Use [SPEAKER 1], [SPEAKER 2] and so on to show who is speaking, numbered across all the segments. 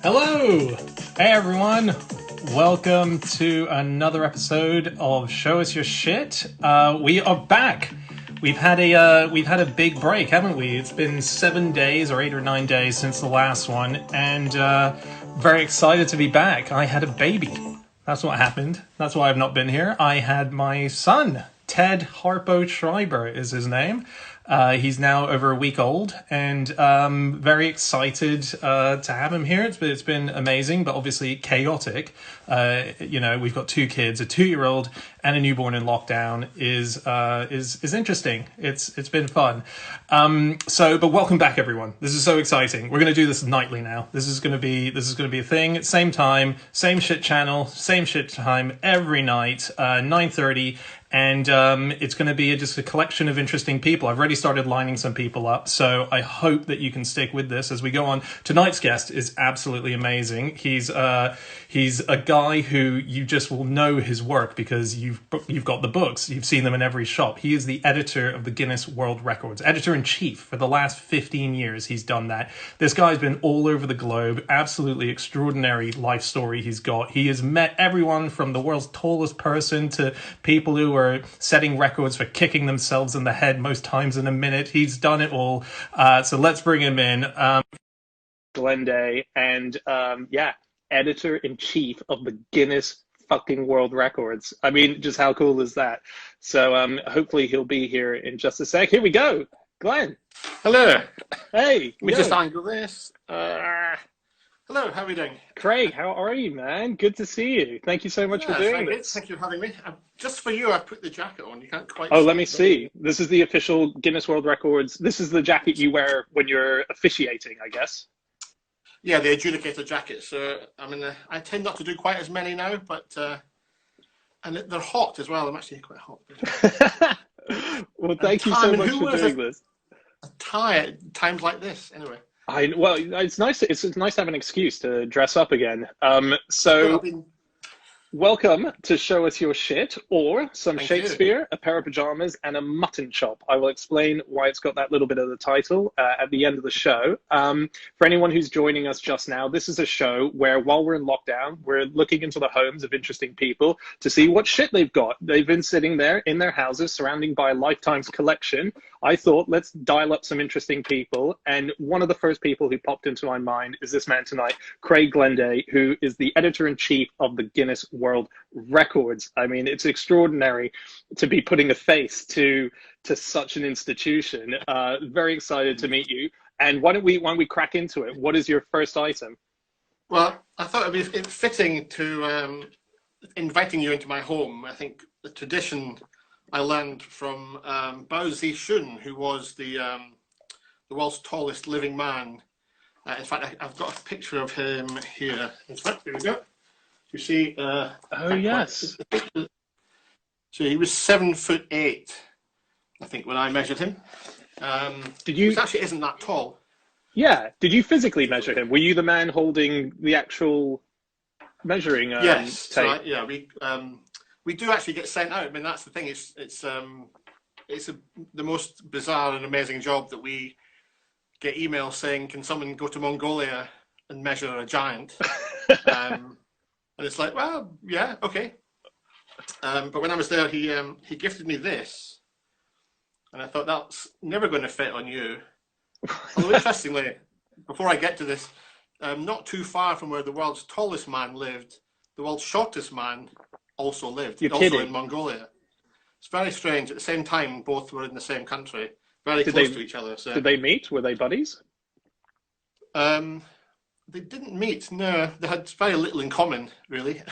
[SPEAKER 1] Hello! Hey everyone! Welcome to another episode of Show Us Your Shit. We are back. We've had a big break, haven't we? It's been 7 days or 8 or 9 days since the last one, and very excited to be back. I had a baby. That's what happened. That's why I've not been here. I had my son. Ted Harpo Schreiber is his name. He's now over a week old, and very excited to have him here. It's been amazing, but obviously chaotic. We've got 2 kids, a 2-year-old and a newborn in lockdown is interesting. It's been fun. But welcome back, everyone. This is so exciting. We're going to do this nightly now. This is going to be a thing. Same time, same shit channel, same shit time every night, 9:30. And it's going to be just a collection of interesting people. I've already started lining some people up, so I hope that you can stick with this as we go on. Tonight's guest is absolutely amazing. He's a guy who you just will know his work because you've got the books. You've seen them in every shop. He is the editor of the Guinness World Records, editor-in-chief for the last 15 years. He's done that. This guy's been all over the globe. Absolutely extraordinary life story he's got. He has met everyone from the world's tallest person to people who are setting records for kicking themselves in the head most times in a minute. He's done it all. So let's bring him in. Glenday, and editor-in-chief of the Guinness fucking World Records. I mean, just how cool is that? So hopefully he'll be here in just a sec. Here we go. Glenn.
[SPEAKER 2] Hello.
[SPEAKER 1] Hey.
[SPEAKER 2] Let me just angle this. Hello, how are we doing?
[SPEAKER 1] Craig, how are you, man? Good to see you. Thank you so much for doing this.
[SPEAKER 2] Thank you for having me. Just for you, I put the jacket on. You can't quite.
[SPEAKER 1] Oh, let me see. This is the official Guinness World Records. This is the jacket you wear when you're officiating, I guess.
[SPEAKER 2] Yeah, the adjudicator jacket. So, I mean, I tend not to do quite as many now, but and they're hot as well. I'm actually quite hot.
[SPEAKER 1] Well, thank you so much for doing this.
[SPEAKER 2] A tie at times like this, anyway.
[SPEAKER 1] It's nice. It's nice to have an excuse to dress up again. Welcome to Show Us Your Shit, or some Shakespeare, a pair of pajamas, and a mutton chop. I will explain why it's got that little bit of the title at the end of the show. For anyone who's joining us just now, this is a show where while we're in lockdown, we're looking into the homes of interesting people to see what shit they've got. They've been sitting there in their houses, surrounded by a lifetime's collection. I thought, let's dial up some interesting people. And one of the first people who popped into my mind is this man tonight, Craig Glenday, who is the editor-in-chief of the Guinness World Records. I mean, it's extraordinary to be putting a face to such an institution. Very excited to meet you. And why don't we crack into it? What is your first item?
[SPEAKER 2] Well, I thought it'd be fitting to inviting you into my home. I think the tradition I learned from Bao Zixun, who was the world's tallest living man. In fact, I've got a picture of him here. In fact, here we go. You see?
[SPEAKER 1] Oh yes.
[SPEAKER 2] So he was 7'8", I think, when I measured him.
[SPEAKER 1] Did you?
[SPEAKER 2] Which actually isn't that tall.
[SPEAKER 1] Yeah. Did you physically measure him? Were you the man holding the actual measuring
[SPEAKER 2] yes.
[SPEAKER 1] tape?
[SPEAKER 2] So, we do actually get sent out. I mean, that's the thing. It's the most bizarre and amazing job that we get emails saying, "Can someone go to Mongolia and measure a giant?" And it's like, well, yeah, okay. But when I was there, he gifted me this, and I thought that's never going to fit on you. Although interestingly, before I get to this, not too far from where the world's tallest man lived, the world's shortest man also lived.
[SPEAKER 1] You're
[SPEAKER 2] also
[SPEAKER 1] kidding.
[SPEAKER 2] In Mongolia. It's very strange. At the same time, both were in the same country, very close to each other. So.
[SPEAKER 1] Did they meet? Were they buddies?
[SPEAKER 2] They didn't meet. No, they had very little in common, really,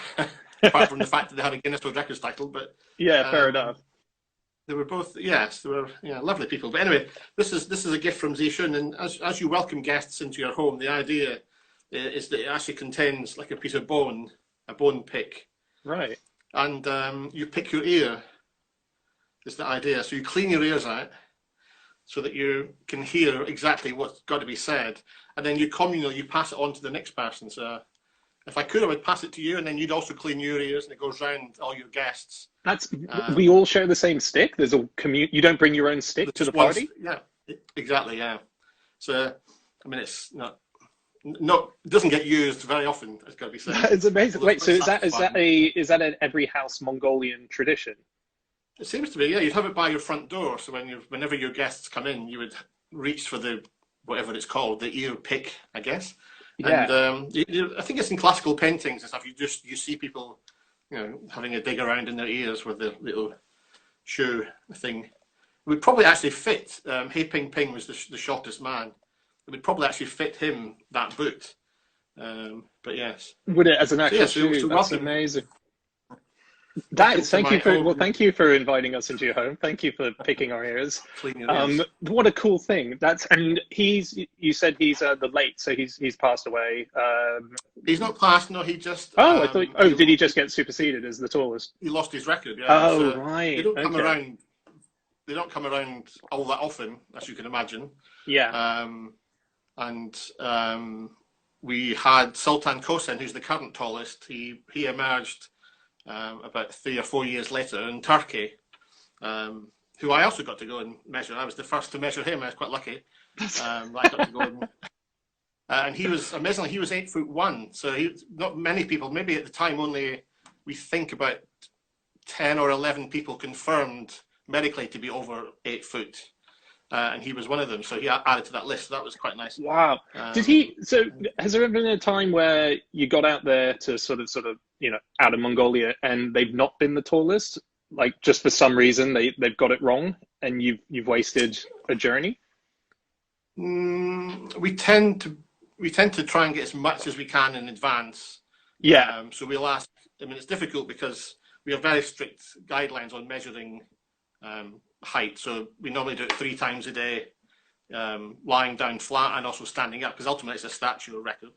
[SPEAKER 2] apart from the fact that they had a Guinness World Records title. But
[SPEAKER 1] yeah, fair enough.
[SPEAKER 2] They were both, yes, they were lovely people. But anyway, this is a gift from Zixun, and as you welcome guests into your home, the idea is that it actually contains like a piece of bone, a bone pick.
[SPEAKER 1] Right.
[SPEAKER 2] And you pick your ear, is the idea. So you clean your ears out so that you can hear exactly what's got to be said. And then you pass it on to the next person. So if I could, I would pass it to you, and then you'd also clean your ears, and it goes round all your guests.
[SPEAKER 1] We all share the same stick? There's a You don't bring your own stick to the party?
[SPEAKER 2] Yeah, exactly, yeah. So, I mean, it doesn't get used very often. It's got to be said.
[SPEAKER 3] It's amazing.
[SPEAKER 2] Well,
[SPEAKER 3] Wait, so is
[SPEAKER 2] satisfying.
[SPEAKER 3] that an every house Mongolian tradition?
[SPEAKER 2] It seems to be. Yeah, you'd have it by your front door. So whenever your guests come in, you would reach for the whatever it's called, the ear pick, I guess.
[SPEAKER 3] Yeah.
[SPEAKER 2] And I think it's in classical paintings and stuff. You see people, having a dig around in their ears with the little shoe thing. It would probably actually fit. He Ping Ping was the shortest man. It would probably actually fit him, that boot. But yes.
[SPEAKER 3] Would it as an actual shoe?
[SPEAKER 2] So
[SPEAKER 3] That's
[SPEAKER 2] welcome.
[SPEAKER 3] amazing. Thank you for inviting us into your home. Thank you for picking our ears. What a cool thing. And you said he's the late, so he's passed away.
[SPEAKER 2] He's not passed. No, he just.
[SPEAKER 3] I thought. Did he just get superseded as the tallest?
[SPEAKER 2] He lost his record. Yeah.
[SPEAKER 3] Oh, right.
[SPEAKER 2] They don't come around. They don't come around all that often, as you can imagine.
[SPEAKER 3] Yeah.
[SPEAKER 2] We had Sultan Khoosat, who's the current tallest. He emerged about 3 or 4 years later in Turkey, who I also got to go and measure. I was the first to measure him. I was quite lucky. I got to go and he was amazingly. He was 8'1". So not many people. Maybe at the time only we think about 10 or 11 people confirmed medically to be over 8 foot. And he was one of them, so he added to that list. So that was quite nice.
[SPEAKER 3] Wow! So has there ever been a time where you got out there to sort of out of Mongolia and they've not been the tallest, like just for some reason they've got it wrong and you've wasted a journey?
[SPEAKER 2] We tend to try and get as much as we can in advance.
[SPEAKER 3] Yeah.
[SPEAKER 2] So we'll ask. I mean, it's difficult because we have very strict guidelines on measuring height. So we normally do it 3 times a day, lying down flat and also standing up, because ultimately it's a statute record.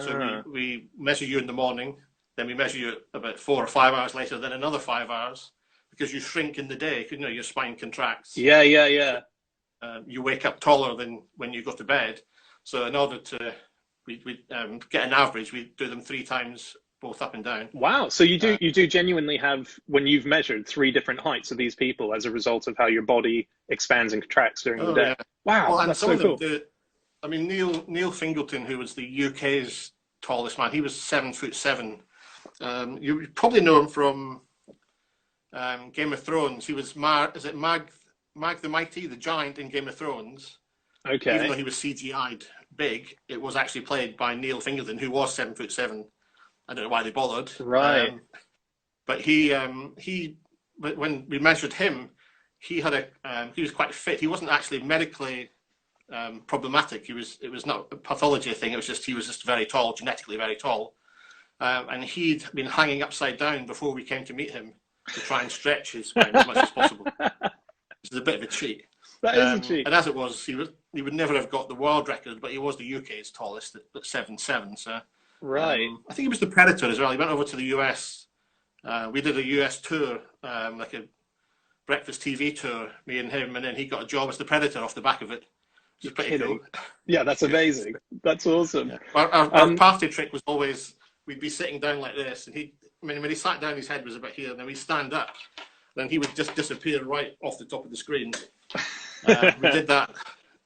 [SPEAKER 2] So we measure you in the morning, then we measure you about 4 or 5 hours later, then another 5 hours, because you shrink in the day. Your spine contracts.
[SPEAKER 3] Yeah.
[SPEAKER 2] You wake up taller than when you go to bed. So in order to we get an average, we do them 3 times, both up and down.
[SPEAKER 3] Wow! So you do genuinely have, when you've measured 3 different heights of these people as a result of how your body expands and contracts during the day. Yeah. Wow,
[SPEAKER 2] well, and
[SPEAKER 3] that's
[SPEAKER 2] some
[SPEAKER 3] so
[SPEAKER 2] of them
[SPEAKER 3] cool.
[SPEAKER 2] Neil Singleton, who was the UK's tallest man, he was 7'7". You probably know him from Game of Thrones. He was Mag the Mighty, the giant in Game of Thrones.
[SPEAKER 3] Okay.
[SPEAKER 2] Even though he was CGI'd big, it was actually played by Neil Singleton, who was 7'7". I don't know why they bothered.
[SPEAKER 3] Right.
[SPEAKER 2] But when we measured him, he was quite fit. He wasn't actually medically problematic. It was not a pathology thing. It was just he was just very tall, genetically very tall, and he'd been hanging upside down before we came to meet him to try and stretch his spine as much as possible. It's a bit of a cheat.
[SPEAKER 3] That is a cheat.
[SPEAKER 2] And as it was, he would never have got the world record, but he was the UK's tallest at 7'7". So.
[SPEAKER 3] Right.
[SPEAKER 2] I think he was the Predator as well. He went over to the US. We did a US tour, like a breakfast TV tour, me and him, and then he got a job as the Predator off the back of it. Which is pretty cool.
[SPEAKER 3] Yeah, that's amazing. That's awesome.
[SPEAKER 2] Yeah. Our party trick was always, we'd be sitting down like this, and when he sat down, his head was about here, and then we'd stand up, then he would just disappear right off the top of the screen. We did that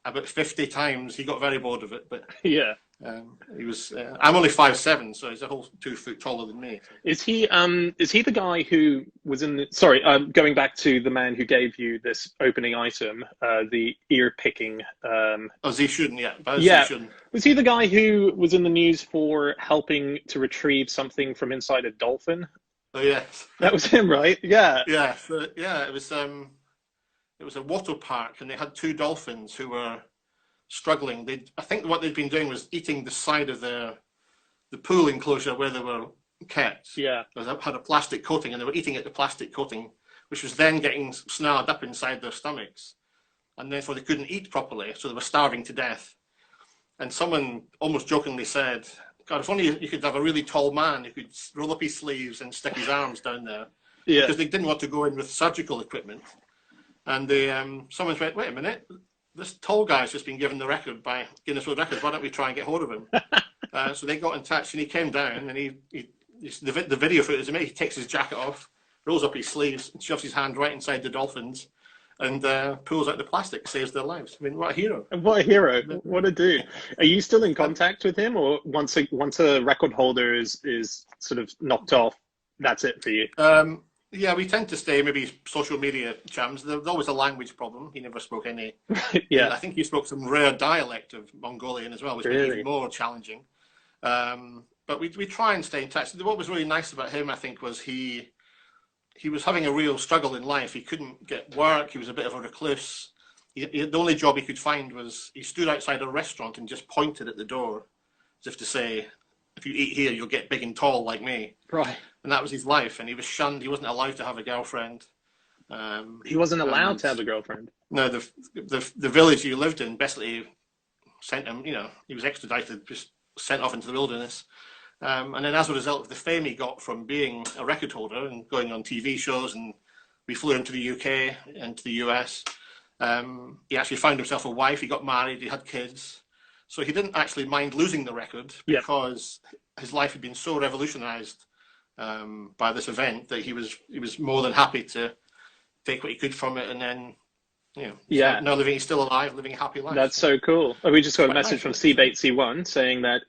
[SPEAKER 2] about 50 times. He got very bored of it, but
[SPEAKER 3] yeah.
[SPEAKER 2] He was. I'm only 5'7", so he's a whole 2 foot taller than me.
[SPEAKER 3] Is he the guy who was in the? Sorry, going back to the man who gave you this opening item, the ear picking.
[SPEAKER 2] Zishun, yeah.
[SPEAKER 3] Zishun. Was he the guy who was in the news for helping to retrieve something from inside a dolphin?
[SPEAKER 2] Oh yes,
[SPEAKER 3] that was him, right? Yeah.
[SPEAKER 2] Yeah, it was. It was a water park, and they had 2 dolphins who were struggling. I think what they'd been doing was eating the side of the pool enclosure where they were kept.
[SPEAKER 3] Yeah.
[SPEAKER 2] It had a plastic coating, and they were eating at the plastic coating, which was then getting snarled up inside their stomachs, and therefore they couldn't eat properly, so they were starving to death. And someone almost jokingly said, God, if only you could have a really tall man who could roll up his sleeves and stick his arms down there. Yeah. Because they didn't want to go in with surgical equipment. And someone went, wait a minute, this tall guy's just been given the record by Guinness World Records. Why don't we try and get hold of him? So they got in touch, and he came down, and the video footage of him, he takes his jacket off, rolls up his sleeves, and shoves his hand right inside the dolphins, and pulls out the plastic, saves their lives. I mean, what a hero!
[SPEAKER 3] What a hero! What a dude! Are you still in contact with him, or once a record holder is sort of knocked off, that's it for you?
[SPEAKER 2] Yeah, we tend to stay maybe social media chums. There's always a language problem. He never spoke any.
[SPEAKER 3] Yeah,
[SPEAKER 2] I think he spoke some rare dialect of Mongolian as well, which made it even more challenging. But we try and stay in touch. What was really nice about him, I think, was he was having a real struggle in life. He couldn't get work. He was a bit of a recluse. The only job he could find was he stood outside a restaurant and just pointed at the door as if to say, if you eat here, you'll get big and tall like me.
[SPEAKER 3] right.
[SPEAKER 2] And that was his life. And he was shunned. He wasn't allowed to have a girlfriend.
[SPEAKER 3] He wasn't allowed to have a girlfriend.
[SPEAKER 2] No, the village he lived in basically sent him, he was extradited, just sent off into the wilderness. And then as a result of the fame he got from being a record holder and going on TV shows, and we flew him to the UK and to the US, he actually found himself a wife, he got married, he had kids. So he didn't actually mind losing the record because his life had been so revolutionized by this event that he was more than happy to take what he could from it, and then now he's still alive, living a happy life.
[SPEAKER 3] That's so cool. Oh, we just got a message from C8C1 saying that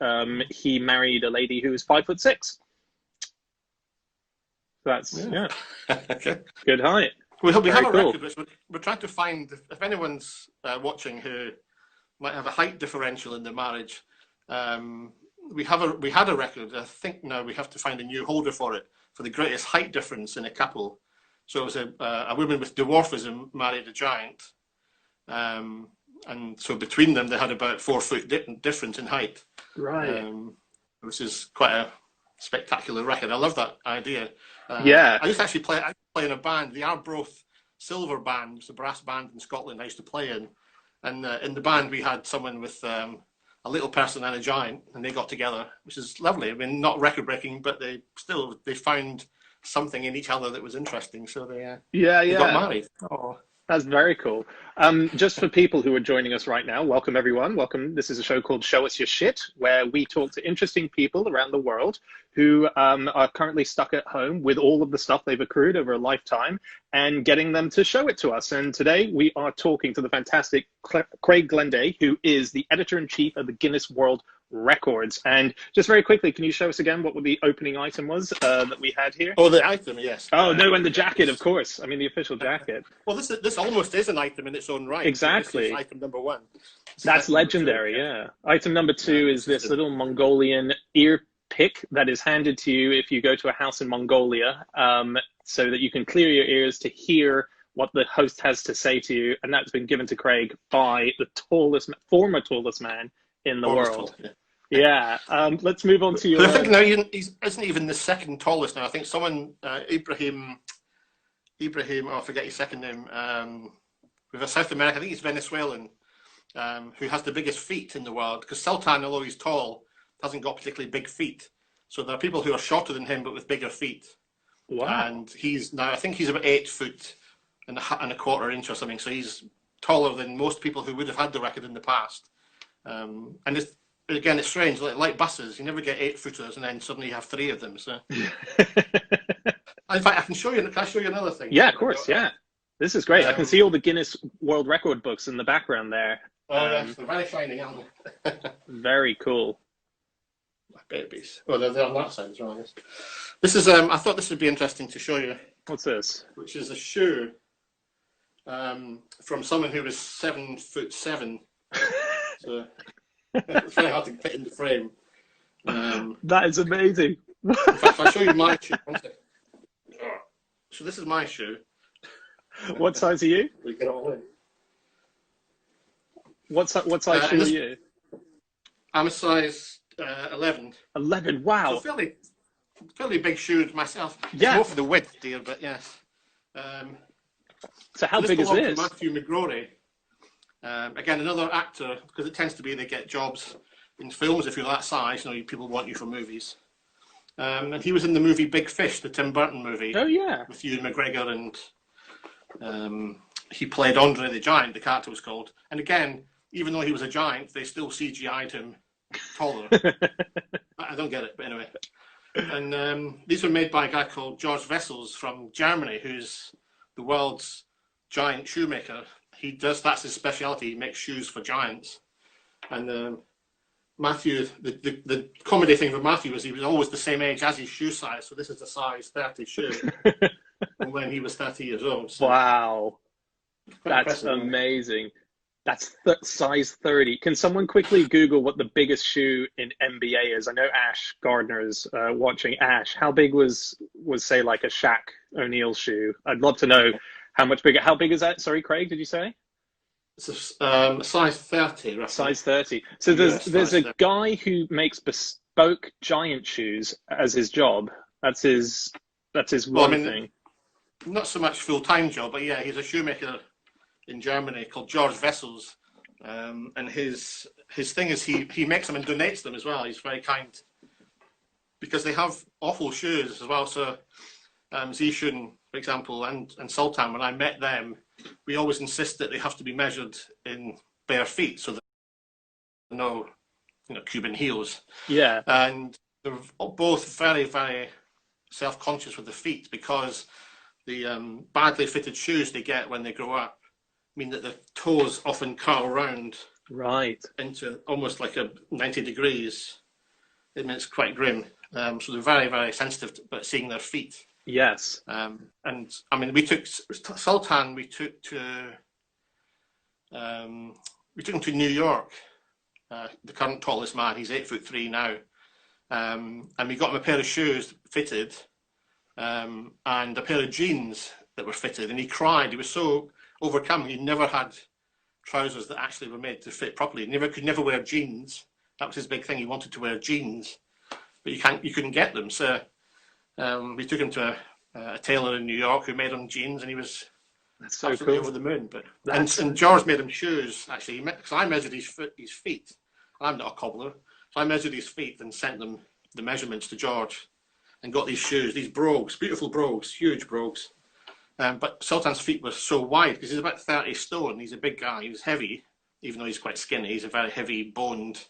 [SPEAKER 3] he married a lady who was 5'6". That's
[SPEAKER 2] Okay.
[SPEAKER 3] Good height.
[SPEAKER 2] We have a
[SPEAKER 3] cool.
[SPEAKER 2] record which we're trying to find. If anyone's watching who might have a height differential in their marriage, we had a record. I think now we have to find a new holder for it, for the greatest height difference in a couple. So it was a woman with dwarfism married a giant, and so between them they had about 4 foot difference in height.
[SPEAKER 3] Right.
[SPEAKER 2] Which is quite a spectacular record. I love that idea.
[SPEAKER 3] Yeah.
[SPEAKER 2] I used to actually play in a band, the Arbroath Silver Band, the brass band in Scotland I used to play in. And in the band we had someone with a little person and a giant, and they got together, which is lovely. I mean, not record breaking, but they found something in each other that was interesting, so they got married. Oh,
[SPEAKER 3] that's very cool. Just for people who are joining us right now, welcome everyone. Welcome. This is a show called Show Us Your Shit, where we talk to interesting people around the world who are currently stuck at home with all of the stuff they've accrued over a lifetime and getting them to show it to us. And today we are talking to the fantastic Craig Glenday, who is the editor-in-chief of the Guinness World Records. And just very quickly, can you show us again what the opening item was that we had here?
[SPEAKER 2] Oh, the item, yes.
[SPEAKER 3] Oh, no, and the jacket, of course. I mean, the official jacket.
[SPEAKER 2] Well, this almost is an item in its own right.
[SPEAKER 3] Exactly.
[SPEAKER 2] So this is item number 1.
[SPEAKER 3] That's legendary, yeah. Item number 2 is this little Mongolian ear pick that is handed to you if you go to a house in Mongolia, so that you can clear your ears to hear what the host has to say to you. And that's been given to Craig by the former tallest man in the world. Yeah. Let's move on to your...
[SPEAKER 2] But I think now he isn't even the second tallest now. I think someone, Ibrahim, I forget his second name, with a South American, I think he's Venezuelan, who has the biggest feet in the world, because Sultan, although he's tall, hasn't got particularly big feet. So there are people who are shorter than him, but with bigger feet.
[SPEAKER 3] Wow.
[SPEAKER 2] And I think he's about 8 foot and a quarter inch or something. So he's taller than most people who would have had the record in the past. And it's strange, like buses, you never get 8-footers and then suddenly you have 3 of them. So, in fact, I can show you. Can I show you another thing?
[SPEAKER 3] Yeah, of course. Yeah, this is great. I can see all the Guinness World Record books in the background there.
[SPEAKER 2] Oh, yes, they're very shiny, aren't they?
[SPEAKER 3] Very cool.
[SPEAKER 2] My babies. Oh, they're on that side as well, I guess. This is. I thought this would be interesting to show you.
[SPEAKER 3] What's this?
[SPEAKER 2] Which is a shoe from someone who was 7'7". So. It's very hard to fit in the frame.
[SPEAKER 3] That is amazing.
[SPEAKER 2] In fact, I'll show you my shoe. So this is my shoe.
[SPEAKER 3] What size are you?
[SPEAKER 2] We get it all in.
[SPEAKER 3] What size shoe are you?
[SPEAKER 2] I'm a size 11.
[SPEAKER 3] 11. Wow.
[SPEAKER 2] So fairly big shoes myself.
[SPEAKER 3] Yeah.
[SPEAKER 2] It's more for the width, dear, but yes.
[SPEAKER 3] So how big is this?
[SPEAKER 2] Matthew McGrory. Again, another actor, because it tends to be they get jobs in films if you're that size. People want you for movies. And he was in the movie Big Fish, the Tim Burton movie.
[SPEAKER 3] Oh yeah.
[SPEAKER 2] With Ewan McGregor, and he played Andre the Giant. The character was called. And again, even though he was a giant, they still CGI'd him taller. I don't get it, but anyway. And these were made by a guy called George Wessels from Germany, who's the world's giant shoemaker. That's his speciality. He makes shoes for giants. And Matthew, the comedy thing for Matthew was he was always the same age as his shoe size. So this is a size 30 shoe from when he was 30 years old. So
[SPEAKER 3] wow, that's amazing. That's size 30. Can someone quickly Google what the biggest shoe in NBA is? I know Ash Gardner is watching. Ash, how big was say like a Shaq O'Neal shoe? I'd love to know how much bigger. How big is that? Sorry, Craig, did you say?
[SPEAKER 2] It's a size 30, roughly.
[SPEAKER 3] Size 30. So there's a guy who makes bespoke giant shoes as his job. That's his thing.
[SPEAKER 2] Not so much full-time job, but yeah, he's a shoemaker in Germany called George Wessels, and his thing is he makes them and donates them as well. He's very kind because they have awful shoes as well. So Zishun, for example, and Sultan, when I met them, we always insist that they have to be measured in bare feet, so that there are no Cuban heels.
[SPEAKER 3] Yeah,
[SPEAKER 2] and they're both very, very self-conscious with the feet because the badly fitted shoes they get when they grow up mean that the toes often curl round into almost like a 90 degrees. I mean, it's quite grim. So they're very, very sensitive about seeing their feet.
[SPEAKER 3] Yes.
[SPEAKER 2] And I mean, we took Sultan. We took him to New York. The current tallest man. He's 8'3" now. And we got him a pair of shoes fitted, and a pair of jeans that were fitted. And he cried. He was so overcome. He never had trousers that actually were made to fit properly. He could never wear jeans. That was his big thing. He wanted to wear jeans, but you couldn't get them. So we took him to a tailor in New York who made him jeans, and he was absolutely cool. Over the moon. But and George made him shoes actually, because I measured his feet. I'm not a cobbler, so I measured his feet and sent them the measurements to George, and got these shoes, these brogues, beautiful brogues, huge brogues. But Sultan's feet were so wide because he's about 30 stone. He's a big guy. He was heavy, even though he's quite skinny. He's a very heavy boned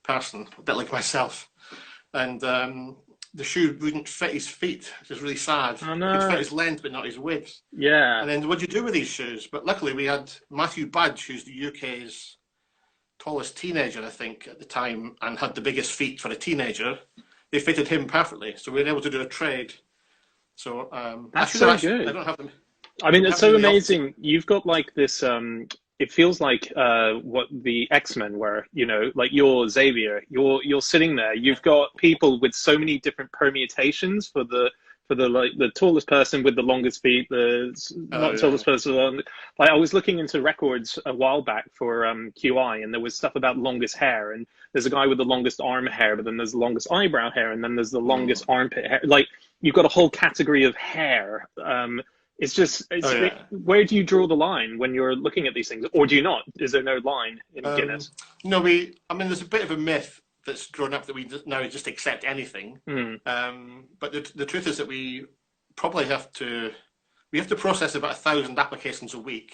[SPEAKER 2] person, a bit like myself. And the shoe wouldn't fit his feet, which is really sad.
[SPEAKER 3] Oh, no.
[SPEAKER 2] It could fit his length, but not his width.
[SPEAKER 3] Yeah.
[SPEAKER 2] And then what do you do with these shoes? But luckily we had Matthew Budge, who's the UK's tallest teenager, I think, at the time, and had the biggest feet for a teenager. They fitted him perfectly. So we were able to do a trade. So
[SPEAKER 3] that's so good.
[SPEAKER 2] I don't have them.
[SPEAKER 3] I mean, it's so amazing. You've got like this. It feels like what the X-Men were. Like you're Xavier. You're sitting there. You've got people with so many different permutations for the tallest person with the longest feet, the tallest person. Like I was looking into records a while back for QI, and there was stuff about longest hair, and there's a guy with the longest arm hair, but then there's the longest eyebrow hair, and then there's the longest armpit hair. Like you've got a whole category of hair. Where do you draw the line when you're looking at these things, or do you not? Is there no line in Guinness?
[SPEAKER 2] No, there's a bit of a myth that's grown up that we now just accept anything. But the truth is that we probably have to process about 1,000 applications a week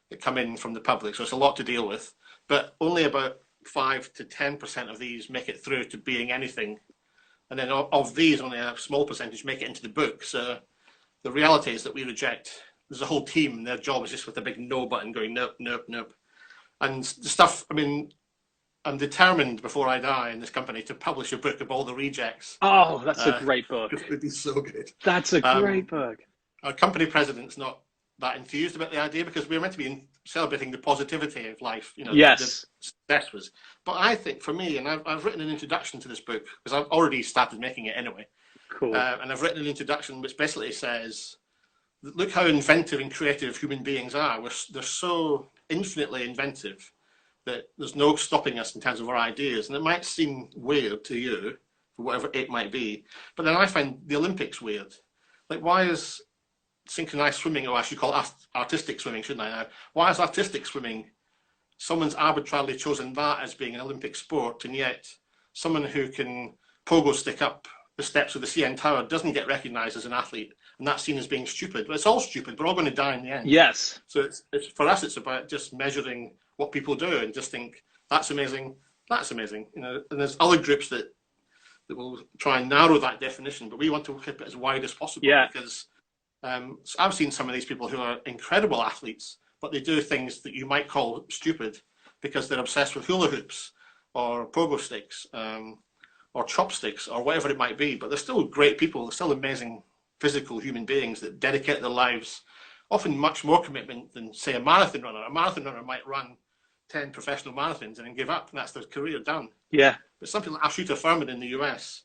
[SPEAKER 2] that come in from the public. So it's a lot to deal with, but only about 5 to 10% of these make it through to being anything. And then of these, only a small percentage make it into the book. So the reality is that we reject. There's a whole team, and their job is just with a big no button going nope, nope, nope. And the stuff, I mean, I'm determined before I die in this company to publish a book of all the rejects.
[SPEAKER 3] Oh, that's a great book.
[SPEAKER 2] It would be so good.
[SPEAKER 3] That's a great book.
[SPEAKER 2] Our company president's not that enthused about the idea because we're meant to be celebrating the positivity of life.
[SPEAKER 3] Yes.
[SPEAKER 2] The success was. But I think for me, and I've written an introduction to this book because I've already started making it anyway.
[SPEAKER 3] Cool.
[SPEAKER 2] And I've written an introduction which basically says, look how inventive and creative human beings are. They're so infinitely inventive that there's no stopping us in terms of our ideas. And it might seem weird to you, for whatever it might be, but then I find the Olympics weird. Like, why is synchronized swimming, or I should call it artistic swimming, shouldn't I now? Why is artistic swimming, someone's arbitrarily chosen that as being an Olympic sport, and yet someone who can pogo stick up the steps of the CN Tower doesn't get recognized as an athlete, and that's seen as being stupid. But it's all stupid. We're all going to die in the end.
[SPEAKER 3] Yes.
[SPEAKER 2] So it's for us, it's about just measuring what people do and just think, that's amazing, that's amazing. And there's other groups that will try and narrow that definition, but we want to keep it as wide as possible.
[SPEAKER 3] Yeah.
[SPEAKER 2] Because So I've seen some of these people who are incredible athletes, but they do things that you might call stupid because they're obsessed with hula hoops or pogo sticks, or chopsticks or whatever it might be. But they're still great people. They're still amazing physical human beings that dedicate their lives, often much more commitment than, say, a marathon runner. A marathon runner might run 10 professional marathons and then give up, and that's their career done.
[SPEAKER 3] Yeah.
[SPEAKER 2] But something like Ashuta Furman in the US,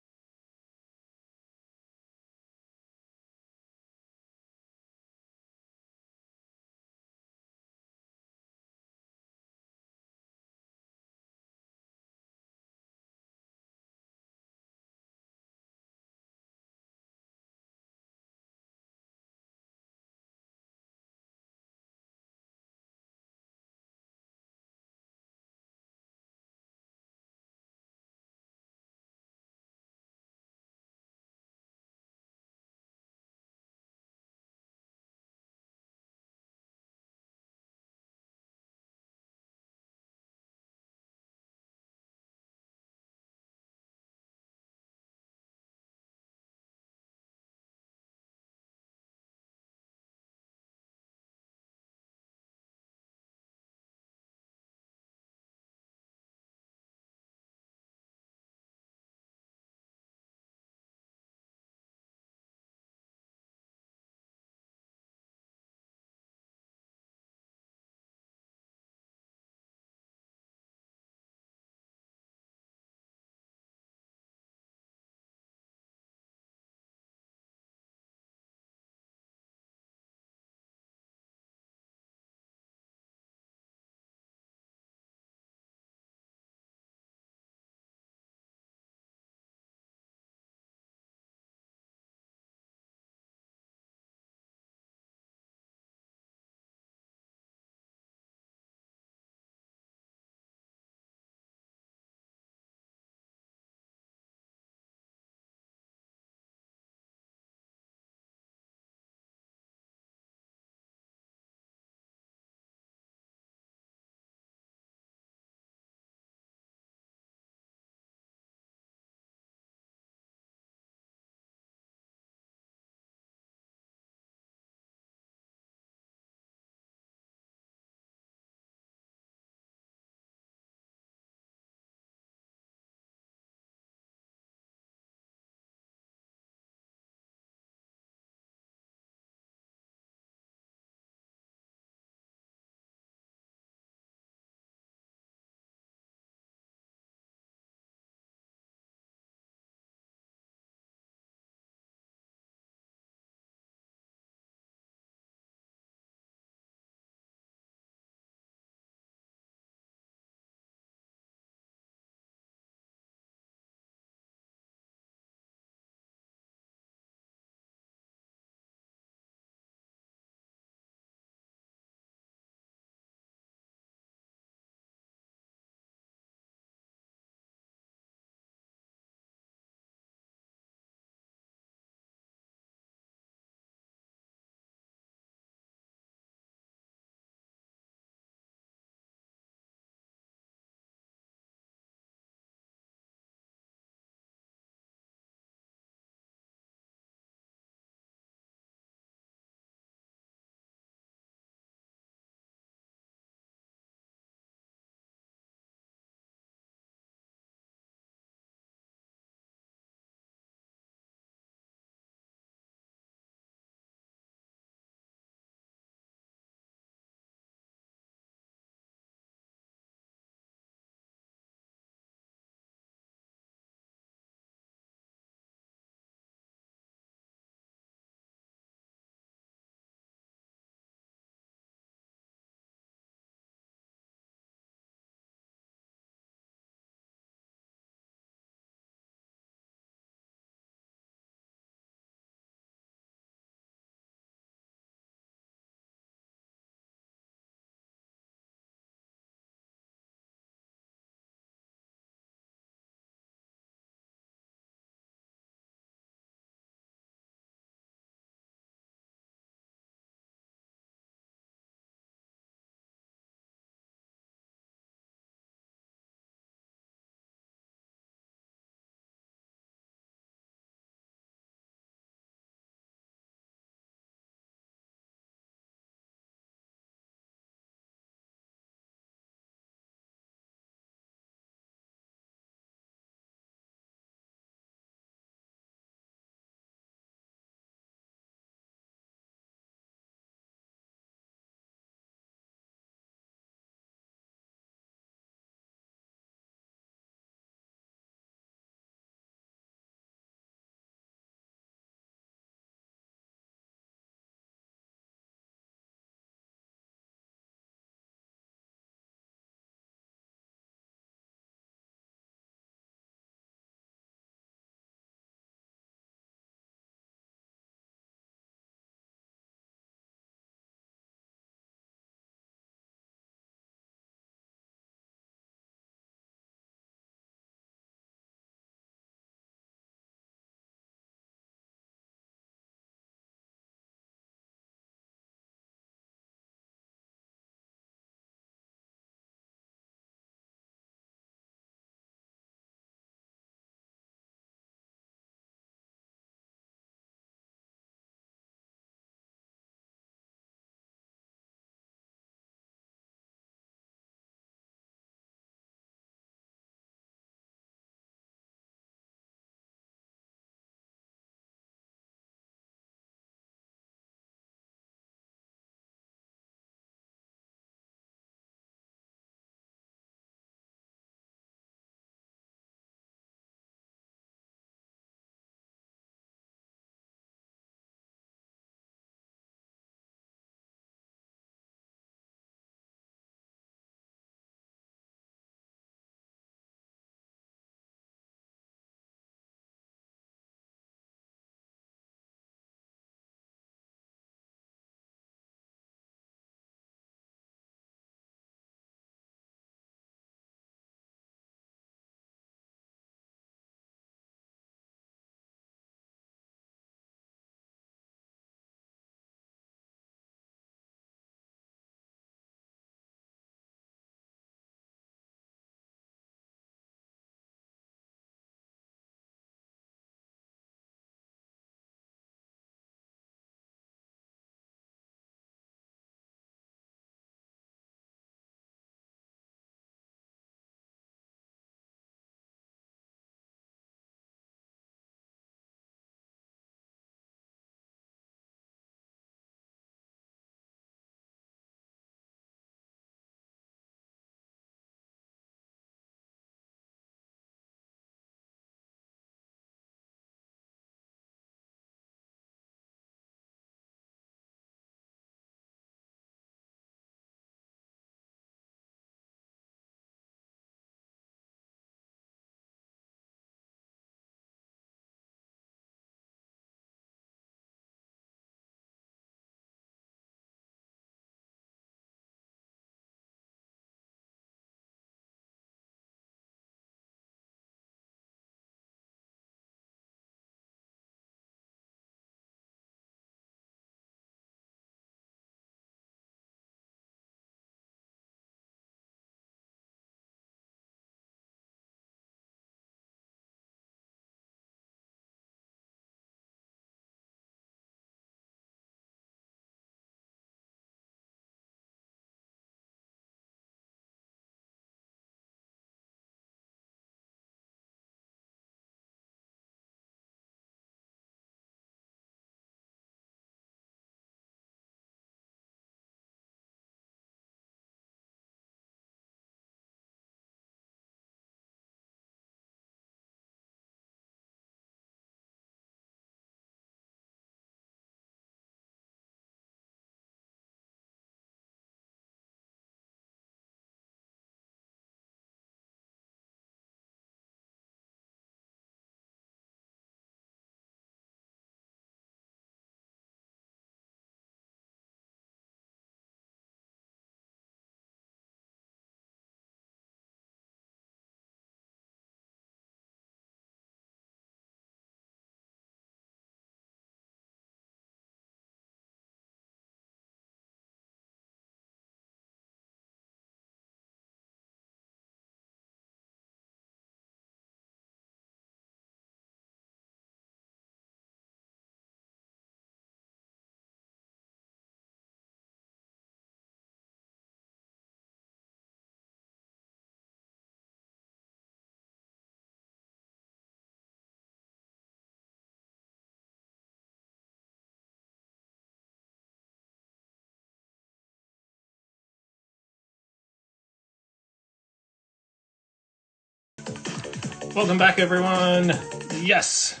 [SPEAKER 1] Welcome back, everyone. Yes.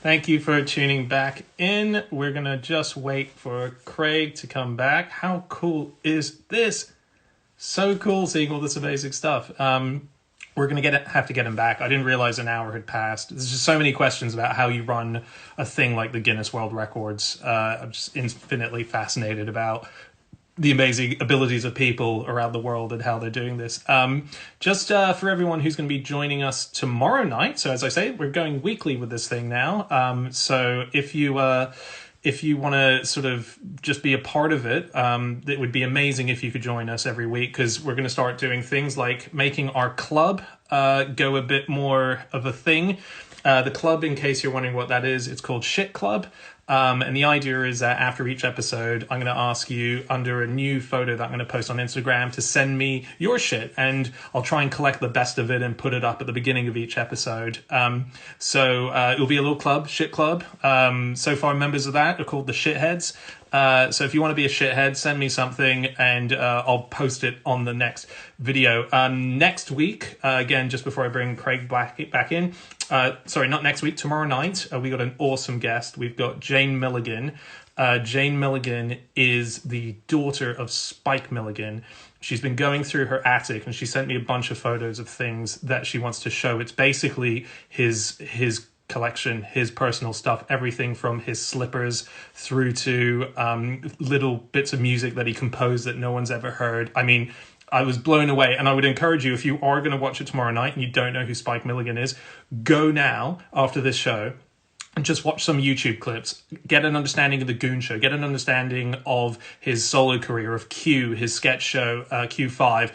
[SPEAKER 1] Thank you for tuning back in. We're going to just wait for Craig to come back. How cool is this? So cool seeing all this amazing stuff. We're going to have to get him back. I didn't realize an hour had passed. There's just so many questions about how you run a thing like the Guinness World Records. I'm just infinitely fascinated about the amazing abilities of people around the world and how they're doing this. Just for everyone who's going to be joining us tomorrow night. So as I say, we're going weekly with this thing now. So if you want to sort of just be a part of it, it would be amazing if you could join us every week, because we're going to start doing things like making our club go a bit more of a thing. The club, in case you're wondering what that is, it's called Shit Club. And the idea is that after each episode, I'm going to ask you under a new photo that I'm going to post on Instagram to send me your shit. And I'll try and collect the best of it and put it up at the beginning of each episode. So it'll be a little club, Shit Club. So far, members of that are called the Shitheads. So if you want to be a shithead, send me something and I'll post it on the next video. Next week, again, just before I bring Craig back in, sorry, not next week, tomorrow night, we got an awesome guest. We've got Jane Milligan. Jane Milligan is the daughter of Spike Milligan. She's been going through her attic and she sent me a bunch of photos of things that she wants to show. It's basically his collection, his personal stuff, everything from his slippers through to little bits of music that he composed that no one's ever heard. I mean, I was blown away, and I would encourage you, if you are going to watch it tomorrow night and you don't know who Spike Milligan is, go now after this show and just watch some YouTube clips, get an understanding of the Goon Show, get an understanding of his solo career, of Q, his sketch show, Q5.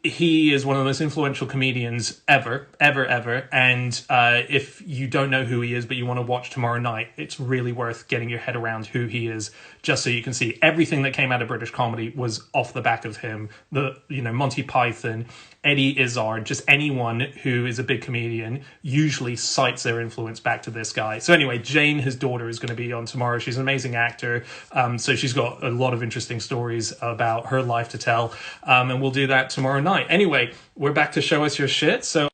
[SPEAKER 1] He is one of the most influential comedians ever. And if you don't know who he is, but you want to watch tomorrow night, it's really worth getting your head around who he is, just so you can see everything that came out of British comedy was off the back of him. Monty Python, Eddie Izzard, just anyone who is a big comedian usually cites their influence back to this guy. So anyway, Jane, his daughter, is going to be on tomorrow. She's an amazing actor. So she's got a lot of interesting stories about her life to tell. And we'll do that tomorrow night. Anyway, we're back to Show Us Your Shit. So,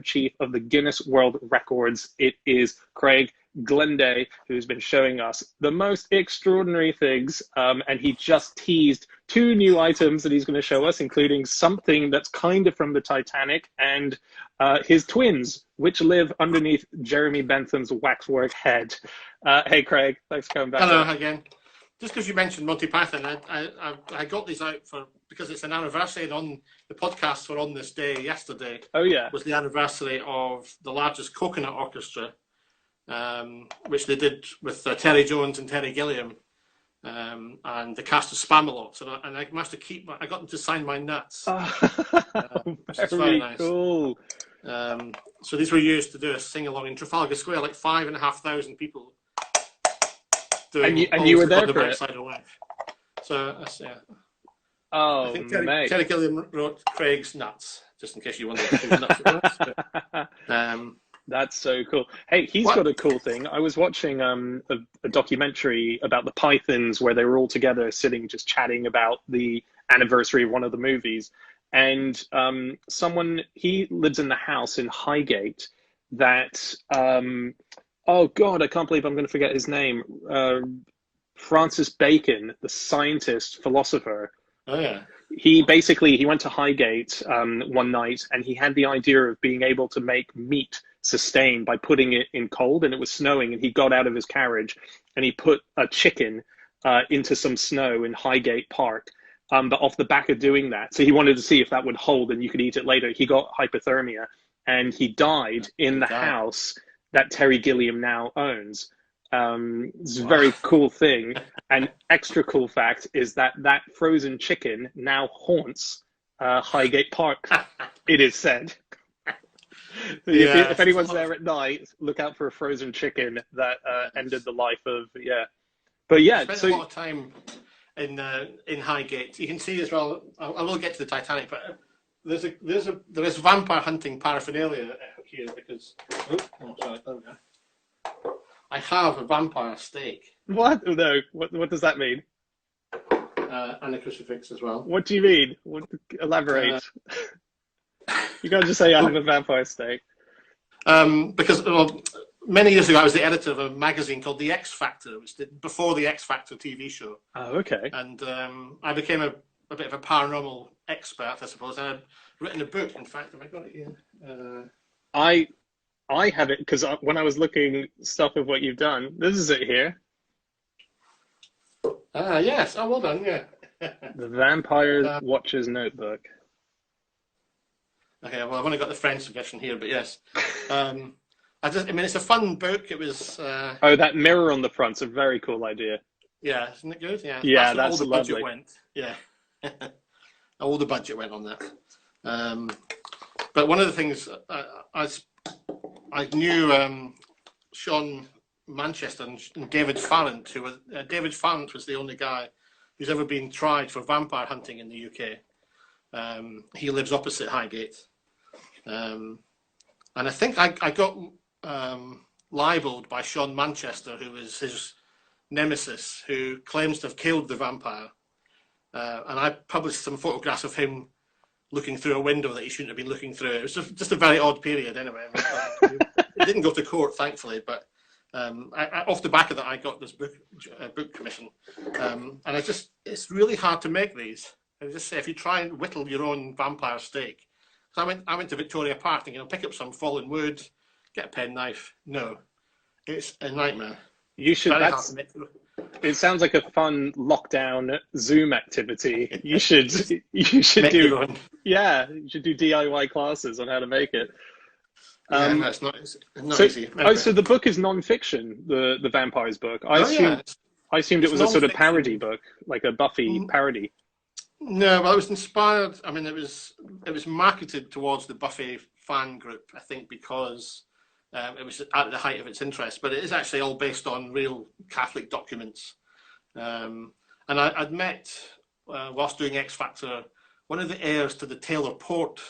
[SPEAKER 1] chief of the Guinness World Records, it is Craig Glenday, who's been showing us the most extraordinary things, and he just teased 2 new items that he's going to show us, including something that's kind of from the Titanic and his twins, which live underneath Jeremy Bentham's waxwork head. Hey, Craig, thanks for coming back.
[SPEAKER 2] Hello again. Just because you mentioned Monty Python, I got these out because it's an anniversary, and on the podcast were on this day yesterday.
[SPEAKER 3] Oh yeah,
[SPEAKER 2] was the anniversary of the largest coconut orchestra, which they did with Terry Jones and Terry Gilliam, and the cast of Spamalot. And I managed to I got them to sign my nuts. Which is very nice. Cool. So these were used to do a sing along in Trafalgar Square, like 5,500 people.
[SPEAKER 3] And you were there for it.
[SPEAKER 2] So that's yeah.
[SPEAKER 3] Oh,
[SPEAKER 2] I think
[SPEAKER 3] mate.
[SPEAKER 2] Terry Gilliam wrote Craig's nuts, just in case you wondered whose nuts it was. But,
[SPEAKER 3] that's so cool. Hey, he's got a cool thing. I was watching a documentary about the Pythons where they were all together sitting just chatting about the anniversary of one of the movies. And he lives in the house in Highgate that... oh God, I can't believe I'm going to forget his name. Francis Bacon, the scientist, philosopher.
[SPEAKER 2] Oh yeah.
[SPEAKER 3] He went to Highgate one night, and he had the idea of being able to make meat sustain by putting it in cold, and it was snowing, and he got out of his carriage and he put a chicken into some snow in Highgate Park. But off the back of doing that, so he wanted to see if that would hold and you could eat it later. He got hypothermia and he died in the house that Terry Gilliam now owns. It's a very cool thing. And extra cool fact is that frozen chicken now haunts Highgate Park, it is said. So if anyone's there at night, look out for a frozen chicken that ended the life of, But yeah,
[SPEAKER 2] I spent a lot of time in Highgate. You can see as well, I will get to the Titanic, but there is vampire hunting paraphernalia here because I have a vampire stake.
[SPEAKER 3] What? No. What does that mean?
[SPEAKER 2] And a crucifix as well.
[SPEAKER 3] What do you mean? Elaborate. You can't just say I have a vampire steak.
[SPEAKER 2] Because many years ago, I was the editor of a magazine called The X Factor, which did before the X Factor TV show.
[SPEAKER 3] Oh, okay.
[SPEAKER 2] And I became a bit of a paranormal expert, I suppose. And I'd written a book. In fact, have I got it here?
[SPEAKER 3] I have it because when I was looking stuff of what you've done, this is it here.
[SPEAKER 2] Yes. Oh, well done. Yeah.
[SPEAKER 3] The Vampire Watcher's Notebook.
[SPEAKER 2] Okay. Well, I've only got the French version here, but yes. I mean, it's a fun book. It was.
[SPEAKER 3] Oh, that mirror on the front's a very cool idea.
[SPEAKER 2] Yeah, isn't it good? Yeah.
[SPEAKER 3] Yeah,
[SPEAKER 2] that's
[SPEAKER 3] all the
[SPEAKER 2] budget
[SPEAKER 3] lovely.
[SPEAKER 2] went. Yeah. All the budget went on that. But one of the things I knew Sean Manchester and David Farrant, who was David Farrant was the only guy who's ever been tried for vampire hunting in the UK. He lives opposite Highgate, and I think I got libelled by Sean Manchester, who was his nemesis, who claims to have killed the vampire, and I published some photographs of him looking through a window that he shouldn't have been looking through. It was just a very odd period anyway. It didn't go to court, thankfully, but off the back of that, I got this book commission. And it's really hard to make these. I just say, if you try and whittle your own vampire steak. So I went to Victoria Park thinking, I'll pick up some fallen wood, get a penknife. No, it's a nightmare.
[SPEAKER 3] You should, it sounds like a fun lockdown Zoom activity. You should do DIY classes on how to make it.
[SPEAKER 2] That's not easy.
[SPEAKER 3] So the book is non-fiction, the Vampires book. I assumed it was a sort of parody book, like a Buffy parody.
[SPEAKER 2] No, well, it was inspired. I mean, it was marketed towards the Buffy fan group, I think, because it was at the height of its interest. But it is actually all based on real Catholic documents. And I'd met, whilst doing X Factor, one of the heirs to the Taylor Port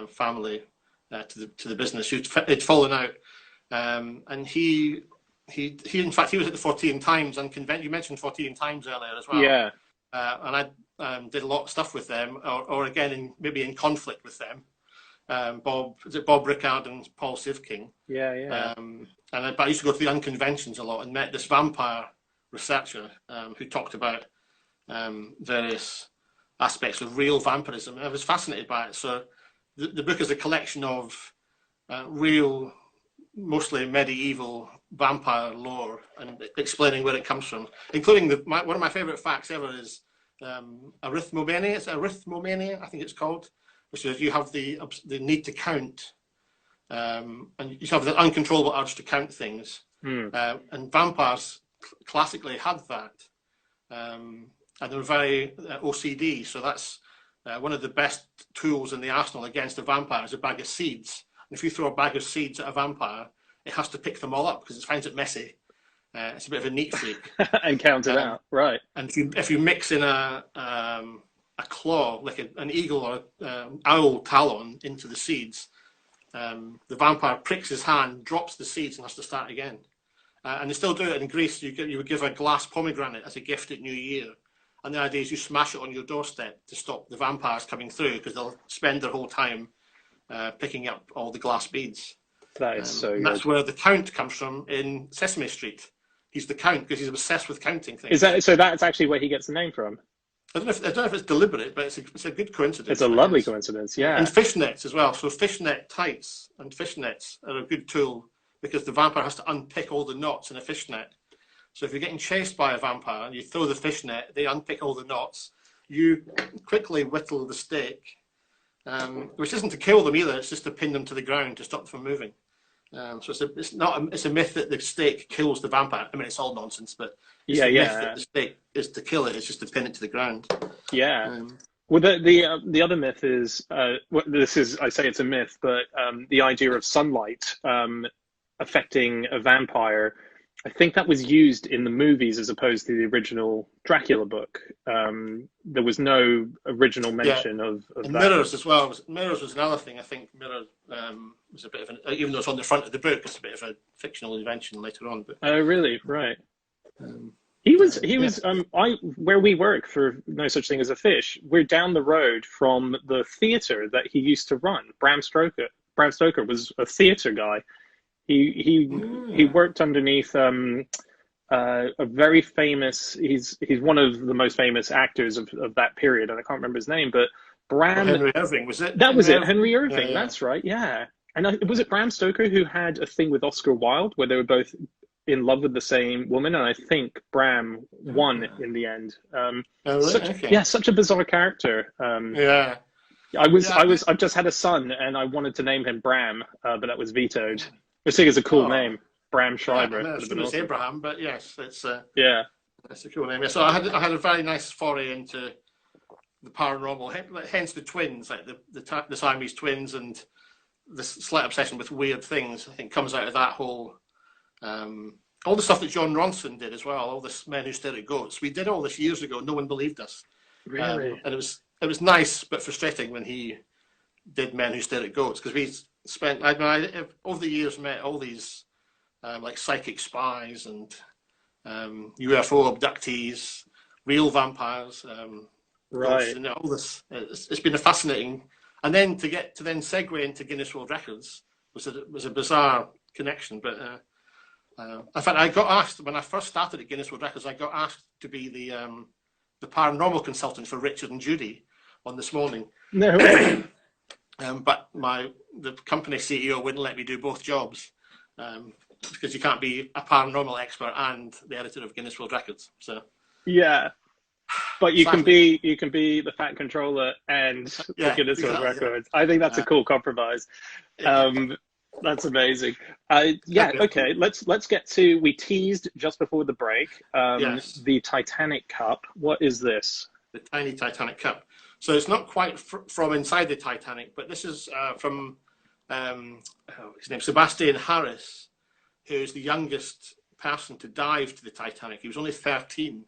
[SPEAKER 2] family, to the business. He'd fallen out, and he in fact, he was at the 14 Times Unconvention. You mentioned 14 Times earlier as well.
[SPEAKER 3] Yeah.
[SPEAKER 2] And I did a lot of stuff with them, or again, maybe in conflict with them. Bob Rickard and Paul Sivking.
[SPEAKER 3] Yeah.
[SPEAKER 2] But I used to go to the Unconventions a lot and met this vampire researcher who talked about various aspects of real vampirism. And I was fascinated by it. So the book is a collection of real, mostly medieval vampire lore and explaining where it comes from, including one of my favourite facts ever is arithmomania. It's arithmomania, I think it's called, which is you have the need to count, and you have the uncontrollable urge to count things. And vampires classically had that, and they were very OCD. So that's one of the best tools in the arsenal against a vampire is a bag of seeds. And if you throw a bag of seeds at a vampire, it has to pick them all up because it finds it messy. It's a bit of a neat freak.
[SPEAKER 3] And count it out, right?
[SPEAKER 2] And if you mix in a claw, like an eagle or owl talon into the seeds, the vampire pricks his hand, drops the seeds, and has to start again. And they still do it in Greece. You would give a glass pomegranate as a gift at New Year. And the idea is you smash it on your doorstep to stop the vampires coming through because they'll spend their whole time picking up all the glass beads.
[SPEAKER 3] That is so good.
[SPEAKER 2] That's where the Count comes from in Sesame Street. He's the Count because he's obsessed with counting things.
[SPEAKER 3] Is that so? That's actually where he gets the name from.
[SPEAKER 2] I don't know if it's deliberate, but it's a good coincidence.
[SPEAKER 3] It's a lovely coincidence, yeah.
[SPEAKER 2] And fishnets as well. So fishnet tights and fishnets are a good tool because the vampire has to unpick all the knots in a fishnet. So if you're getting chased by a vampire and you throw the fishnet, they unpick all the knots. You quickly whittle the stake, which isn't to kill them either. It's just to pin them to the ground to stop them from moving. So it's a myth that the stake kills the vampire. I mean, it's all nonsense, but it's a myth that the stake is to kill it. It's just to pin it to the ground.
[SPEAKER 3] Yeah. Well, the other myth is this is, I say it's a myth, but the idea of sunlight affecting a vampire. I think that was used in the movies as opposed to the original Dracula book. There was no original mention of that.
[SPEAKER 2] Mirrors as well. Mirrors was another thing. I think mirror was a bit of even though it's on the front of the book, it's a bit of a fictional invention later on. But
[SPEAKER 3] oh, really? Right. Where we work for No Such Thing as a Fish, we're down the road from the theater that he used to run. Bram Stoker was a theater guy. He worked underneath a very famous. He's one of the most famous actors of that period, and I can't remember his name, but
[SPEAKER 2] Henry Irving, was it?
[SPEAKER 3] That was it, Henry Irving.
[SPEAKER 2] Yeah.
[SPEAKER 3] That's right. Yeah, and was it Bram Stoker who had a thing with Oscar Wilde where they were both in love with the same woman, and I think Bram won in the end. Such a bizarre character. I've just had a son, and I wanted to name him Bram, but that was vetoed. I think it's a cool name, Bram Schreiber.
[SPEAKER 2] Yeah, it was Abraham, but yes, it's
[SPEAKER 3] that's
[SPEAKER 2] a cool name. So I had a very nice foray into the paranormal, hence the twins, like the Siamese twins, and the slight obsession with weird things. I think comes out of that whole. All the stuff that John Ronson did as well, all this Men Who Stare at Goats. We did all this years ago. No one believed us.
[SPEAKER 3] Really?
[SPEAKER 2] And it was nice but frustrating when he did Men Who Stare at Goats, because we spent, I over the years met all these like psychic spies and UFO abductees, real vampires, ghosts, and all this. It's been a fascinating, and then to segue into Guinness World Records was a bizarre connection. But in fact, I got asked when I first started at Guinness World Records. I got asked to be the paranormal consultant for Richard and Judy on This Morning.
[SPEAKER 3] No way.
[SPEAKER 2] But the company CEO wouldn't let me do both jobs because you can't be a paranormal expert and the editor of Guinness World Records. So
[SPEAKER 3] yeah, but you can be the Fat Controller and the Guinness World Records. I think that's a cool compromise. That's amazing. Okay. Let's get to. We teased just before the break. The Titanic Cup. What is this?
[SPEAKER 2] The tiny Titanic Cup. So it's not quite from inside the Titanic, but this is from his name, Sebastian Harris, who's the youngest person to dive to the Titanic. He was only 13.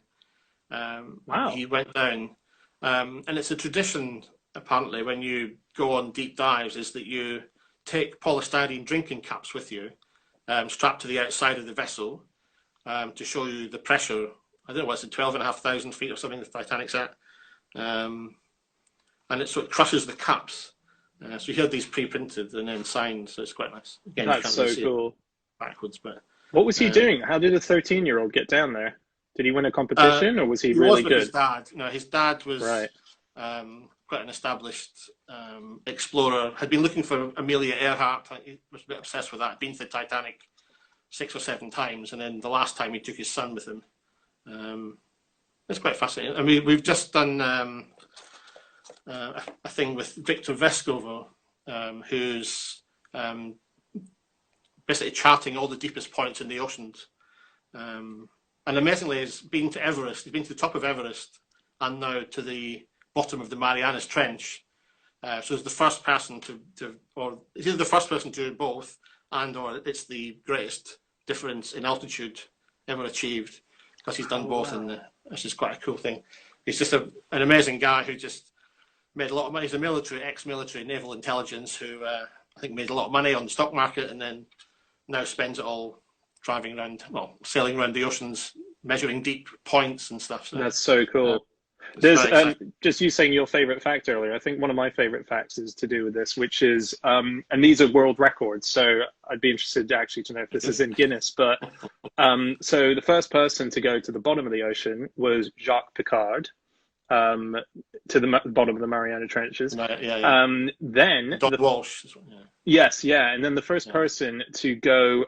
[SPEAKER 3] Wow.
[SPEAKER 2] He went down. And it's a tradition, apparently, when you go on deep dives, is that you take polystyrene drinking cups with you, strapped to the outside of the vessel, to show you the pressure. I don't know what's it, 12,500 feet or something the Titanic's at. And it crushes the cups. So you hear these pre-printed and then signed, so it's quite nice. Again,
[SPEAKER 3] that's so cool.
[SPEAKER 2] Backwards, but
[SPEAKER 3] what was he doing? How did a 13-year-old get down there? Did he win a competition, or was he really good?
[SPEAKER 2] His dad. No, his dad was quite an established explorer. Had been looking for Amelia Earhart. He was a bit obsessed with that. Been to the Titanic 6 or 7 times, and then the last time he took his son with him. It's quite fascinating. I mean, we've just done a thing with Victor Vescovo, who's basically charting all the deepest points in the oceans. And amazingly, he's been to Everest. He's been to the top of Everest, and now to the bottom of the Marianas Trench. So he's the first person or he's either the first person to do both, or it's the greatest difference in altitude ever achieved, because he's done both, which is quite a cool thing. He's just an amazing guy who just made a lot of money. He's a ex-military naval intelligence who I think made a lot of money on the stock market, and then now spends it all sailing around the oceans, measuring deep points and stuff. So,
[SPEAKER 3] that's so cool. There's just you saying your favorite fact earlier. I think one of my favorite facts is to do with this, which is, and these are world records. So I'd be interested actually to know if this is in Guinness. But so the first person to go to the bottom of the ocean was Jacques Piccard, to the bottom of the Mariana Trenches. Then
[SPEAKER 2] Don Walsh.
[SPEAKER 3] Yes, and then the first person to go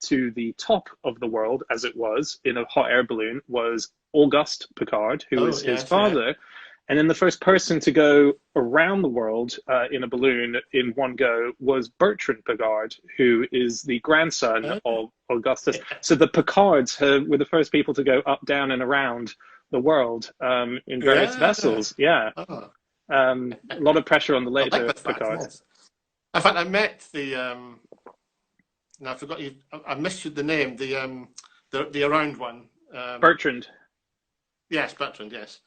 [SPEAKER 3] to the top of the world, as it was, in a hot air balloon was Auguste Piccard, who was his father. Yeah. And then the first person to go around the world in a balloon in one go was Bertrand Piccard, who is the grandson of Augustus. So the Piccards were the first people to go up, down, and around the world in various vessels. A lot of pressure on the later Piccards.
[SPEAKER 2] Yes. In fact, I met the. Now I forgot you. I missed the name. The around one.
[SPEAKER 3] Bertrand.
[SPEAKER 2] Yes, Bertrand. Yes.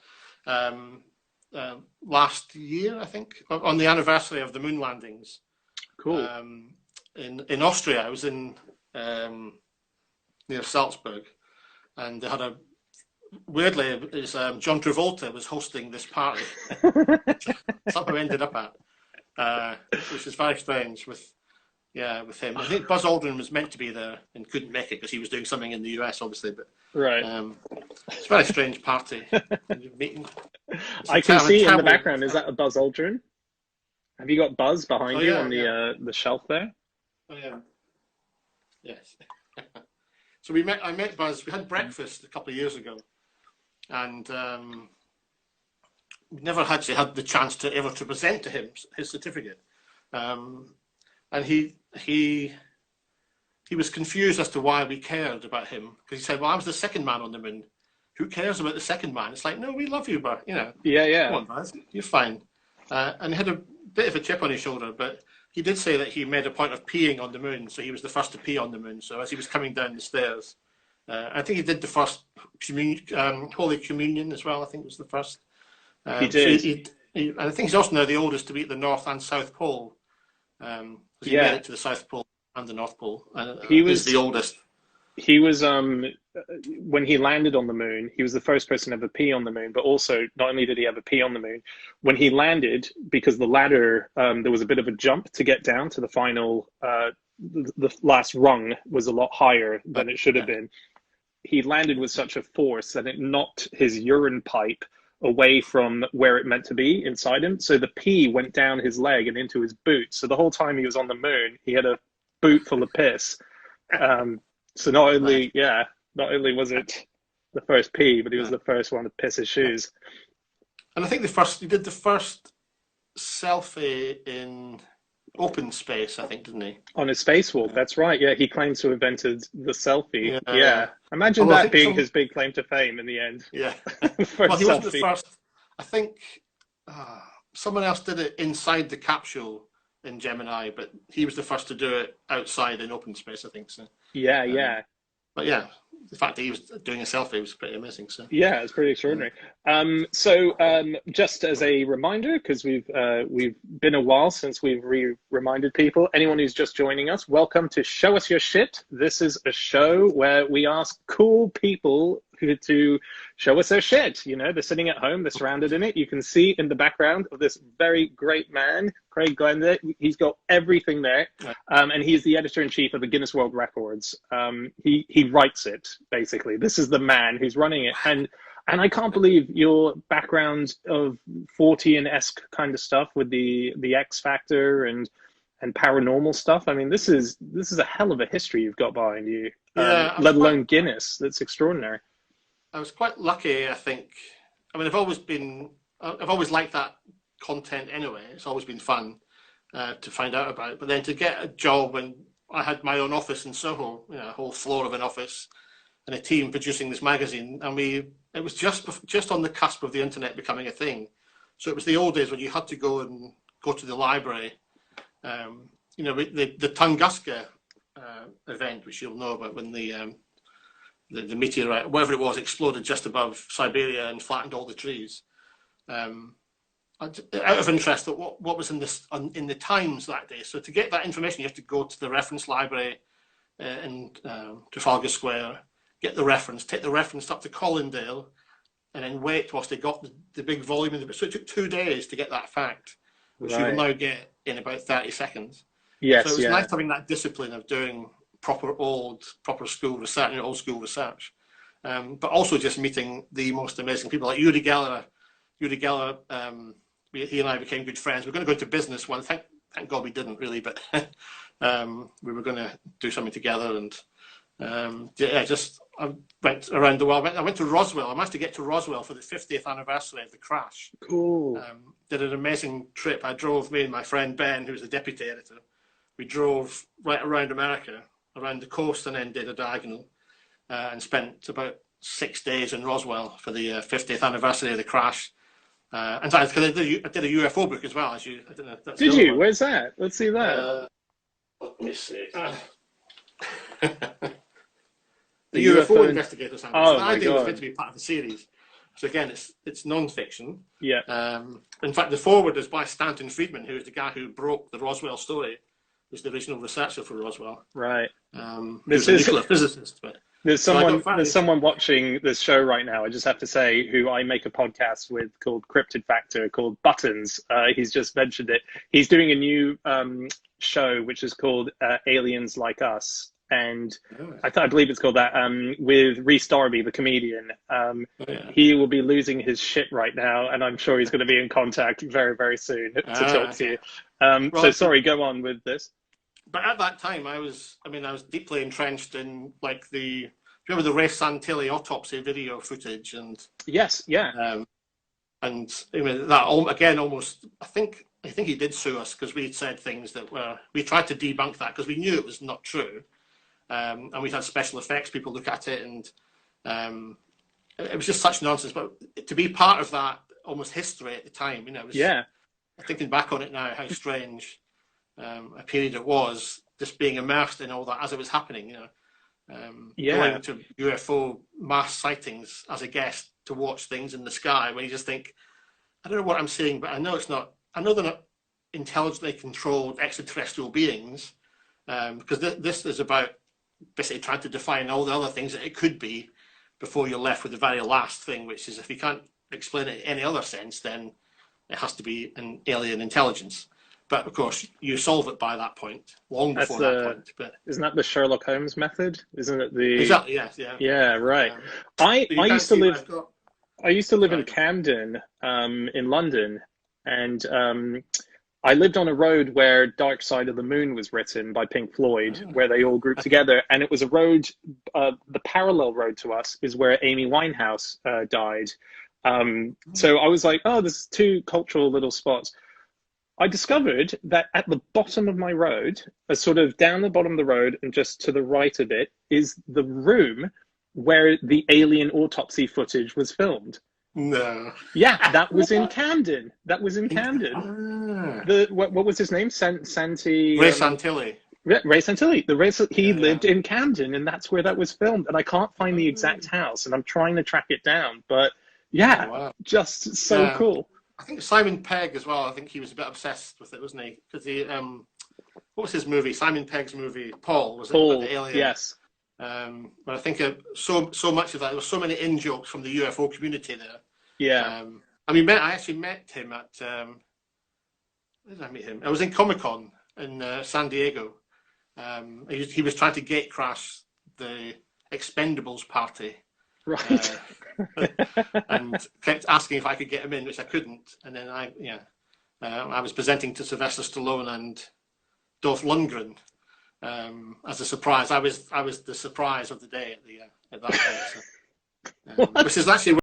[SPEAKER 2] Last year, I think, on the anniversary of the moon landings.
[SPEAKER 3] Cool.
[SPEAKER 2] In Austria, I was in near Salzburg, and they had weirdly, is John Travolta was hosting this party. Somehow ended up at, which is very strange with him. I think Buzz Aldrin was meant to be there and couldn't make it because he was doing something in the US, obviously. But
[SPEAKER 3] right,
[SPEAKER 2] it's a very strange party meeting.
[SPEAKER 3] I can see in the background. Is that a Buzz Aldrin? Have you got Buzz behind you on the shelf there?
[SPEAKER 2] Oh yeah. Yes. So I met Buzz. We had breakfast a couple of years ago, and we never actually had the chance to ever to present to him his certificate. And he was confused as to why we cared about him, because he said, "Well, I was the second man on the moon. Who cares about the second man?" It's like, no, we love you, but
[SPEAKER 3] yeah.
[SPEAKER 2] Come on, Buzz, you're fine. And he had a bit of a chip on his shoulder, but he did say that he made a point of peeing on the moon, so he was the first to pee on the moon. So as he was coming down the stairs, I think he did the first Holy Communion as well. I think it was the first.
[SPEAKER 3] He did.
[SPEAKER 2] So and I think he's also now the oldest to be at the North and South Pole. He made it to the South Pole and the North Pole. And
[SPEAKER 3] he was
[SPEAKER 2] the oldest.
[SPEAKER 3] He was when he landed on the moon, he was the first person to ever pee on the moon. But also, not only did he ever pee on the moon, when he landed, because the ladder, there was a bit of a jump to get down to the final. The last rung was a lot higher than it should have been. He landed with such a force that it knocked his urine pipe away from where it meant to be inside him. So the pee went down his leg and into his boot. So the whole time he was on the moon, he had a boot full of piss. So not only was it the first pee, but he was the first one to piss his shoes.
[SPEAKER 2] And I think he did the first selfie in open space, I think, didn't he?
[SPEAKER 3] On his spacewalk, that's right. Yeah, he claims to have invented the selfie.
[SPEAKER 2] Yeah.
[SPEAKER 3] Imagine that being his big claim to fame in the end.
[SPEAKER 2] Yeah.
[SPEAKER 3] Well,
[SPEAKER 2] he wasn't the first. I think someone else did it inside the capsule in Gemini, but he was the first to do it outside in open space, I think. So.
[SPEAKER 3] Yeah.
[SPEAKER 2] But yeah, the fact that he was doing a selfie was pretty amazing. So
[SPEAKER 3] yeah, it's pretty extraordinary. Just as a reminder, because we've been a while since we've reminded people, anyone who's just joining us, welcome to Show Us Your Shit. This is a show where we ask cool people to show us their shit. They're sitting at home, they're surrounded in it. You can see in the background of this very great man, Craig Glenday. He's got everything there, and he's the editor-in-chief of the Guinness World Records. He writes it, basically. This is the man who's running it, and I can't believe your background of 40-esque kind of stuff with the X Factor and paranormal stuff. I mean, this is a hell of a history you've got behind you. Let alone Guinness. That's extraordinary.
[SPEAKER 2] I was quite lucky, I think. I mean, I've always liked that content anyway. It's always been fun to find out about. But then to get a job when I had my own office in Soho, a whole floor of an office and a team producing this magazine, and it was just on the cusp of the internet becoming a thing. So it was the old days when you had to go to the library. The Tunguska event, which you'll know about, when the meteorite, whatever it was, exploded just above Siberia and flattened all the trees. Out of interest, what was in the Times that day? So to get that information, you have to go to the reference library in Trafalgar Square, get the reference, take the reference up to Colindale, and then wait whilst they got the big volume of it. So it took 2 days to get that fact, which you will now get in about 30 seconds.
[SPEAKER 3] Yes,
[SPEAKER 2] so it was nice having that discipline of doing proper school research, old school research, but also just meeting the most amazing people like Uri Geller. He and I became good friends. We're going to go into business one. Thank God we didn't really, but we were going to do something together. And I went around the world. I went to Roswell. I managed to get to Roswell for the 50th anniversary of the crash.
[SPEAKER 3] Cool.
[SPEAKER 2] Did an amazing trip. I drove, me and my friend Ben, who's the deputy editor. We drove right around America, around the coast, and then did a diagonal, and spent about 6 days in Roswell for the 50th anniversary of the crash. And I did a UFO book as well. I don't know if that's
[SPEAKER 3] did you? One. Where's that? Let's see that.
[SPEAKER 2] Let me see. The UFO Investigators Handbook. So the idea was meant to be part of the series. So again, it's non-fiction.
[SPEAKER 3] Yeah.
[SPEAKER 2] In fact, the foreword is by Stanton Friedman, who is the guy who broke the Roswell story. Was the original researcher for Roswell.
[SPEAKER 3] Right.
[SPEAKER 2] This is a nuclear physicist, but
[SPEAKER 3] There's
[SPEAKER 2] So I got
[SPEAKER 3] there's someone watching this show right now, I just have to say, who I make a podcast with called Cryptid Factor, called Buttons. He's just mentioned it. He's doing a new show which is called Aliens Like Us. And I believe it's called that, with Rhys Darby, the comedian. He will be losing his shit right now, and I'm sure he's going to be in contact very, very soon to talk to you. So sorry, go on with this.
[SPEAKER 2] But at that time, I was deeply entrenched in like remember the Ray Santilli autopsy video footage, and
[SPEAKER 3] yes, yeah,
[SPEAKER 2] and I mean that again almost. I think he did sue us because we said things that we tried to debunk that because we knew it was not true, and we had special effects people look at it, and it was just such nonsense. But to be part of that almost history at the time, it was, thinking back on it now, how strange. A period it was, just being immersed in all that as it was happening, going to UFO mass sightings as a guest to watch things in the sky when you just think, I don't know what I'm seeing, but I know they're not intelligently controlled extraterrestrial beings, because this is about basically trying to define all the other things that it could be before you're left with the very last thing, which is if you can't explain it in any other sense, then it has to be an alien intelligence. But of course, you solve it by that point, long before that point. But
[SPEAKER 3] isn't that the Sherlock Holmes method? Isn't it the
[SPEAKER 2] exactly? Yes, yeah.
[SPEAKER 3] Yeah, right. I used to live in Camden, in London, and I lived on a road where "Dark Side of the Moon" was written by Pink Floyd, where they all grouped together, and it was a road. The parallel road to us is where Amy Winehouse died. So I was like, oh, there's two cultural little spots. I discovered that at the bottom of my road, sort of down the bottom of the road and just to the right of it, is the room where the alien autopsy footage was filmed.
[SPEAKER 2] No.
[SPEAKER 3] Yeah, that was in Camden. What was his name? Santi.
[SPEAKER 2] Ray Santilli.
[SPEAKER 3] Ray Santilli. He lived in Camden, and that's where that was filmed. And I can't find the exact house, and I'm trying to track it down. But just so cool.
[SPEAKER 2] I think Simon Pegg as well. I think he was a bit obsessed with it, wasn't he? Because what was his movie? Simon Pegg's movie, Paul. Was it about the alien?
[SPEAKER 3] Yes.
[SPEAKER 2] But I think so much of that. There were so many in jokes from the UFO community there.
[SPEAKER 3] Yeah.
[SPEAKER 2] I actually met him at. Where did I meet him? I was in Comic-Con in San Diego. He was trying to gate crash the Expendables party.
[SPEAKER 3] Right.
[SPEAKER 2] And kept asking if I could get him in, which I couldn't. And then I was presenting to Sylvester Stallone and Dolph Lundgren as a surprise. I was the surprise of the day at that point. So, which is actually